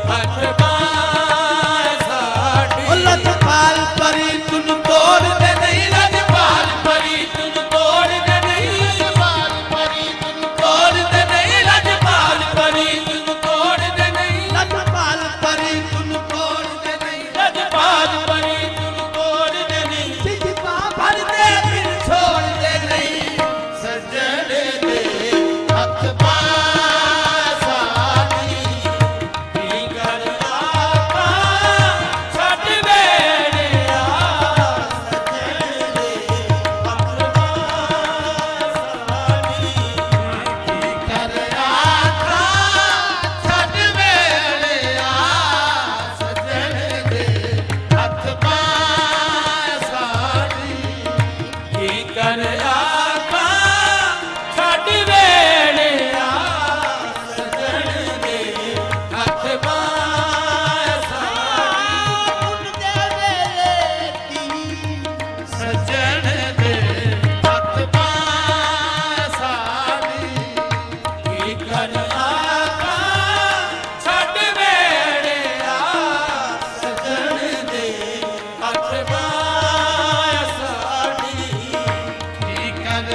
ਹੱਥ ਬਾਂਹ ਸਾਡੀ। ਉਹ ਲਜਪਾਲ ਪਰੀ ਤੁਨ ਤੋੜਦੇ ਨਹੀਂ, ਲਜਪਾਲ ਪਰੀ ਤੁਨ ਤੋੜਦੇ ਨਹੀਂ, ਲਜਪਾਲ ਪਰੀ ਤੁਨ ਤੋੜਦੇ ਨਹੀਂ, ਲਜਪਾਲ ਪਰੀ ਤੁਨ ਤੋੜਦੇ ਨਹੀਂ, ਲਜਪਾਲ ਪਰੀ ਤੁਨ ਤੋੜਦੇ ਨਹੀਂ, ਲਜਪਾਲ ਪਰੀ ਤੁਨ ਤੋੜਦੇ ਨਹੀਂ, ਸਿਜਪਾ ਭਰਦੇ ਫਿਰ ਛੋੜਦੇ ਨਹੀਂ। ਸੱਜਣ ਦੇ ਹੱਥ ਬਾਂਹ ਸਾਡੀ। ਕੀ ਕਰ ਆਪਾਂ ਛੱਡ ਵੇੜਿਆ, ਸੱਜਣ ਦੇ ਹੱਥ ਬਾਂਹ ਸਾਡੀ। ਕੀ ਕਰ ਆਪਾਂ ਛੱਡ ਵੇੜਿਆ, ਸੱਜਣ ਦੇ ਹੱਥ ਬਾਂਹ ਸਾਡੀ। ਕੀ ਕਰ ਆਪਾਂ ਛੱਡ ਵੇੜਿਆ, ਸੱਜਣ ਦੇ ਹੱਥ ਬਾਂਹ ਸਾਡੀ। ਸੱਜਣ ਦੇ ਹੱਥ ਬਾਂਹ ਸਾਡੀ। ਕੀ ਕਰ ਆਪਾਂ ਛੱਡ ਵੇੜਿਆ, ਸੱਜਣ ਦੇ ਹੱਥ ਬਾਂਹ ਸਾਡੀ। ਕੀ ਕਰ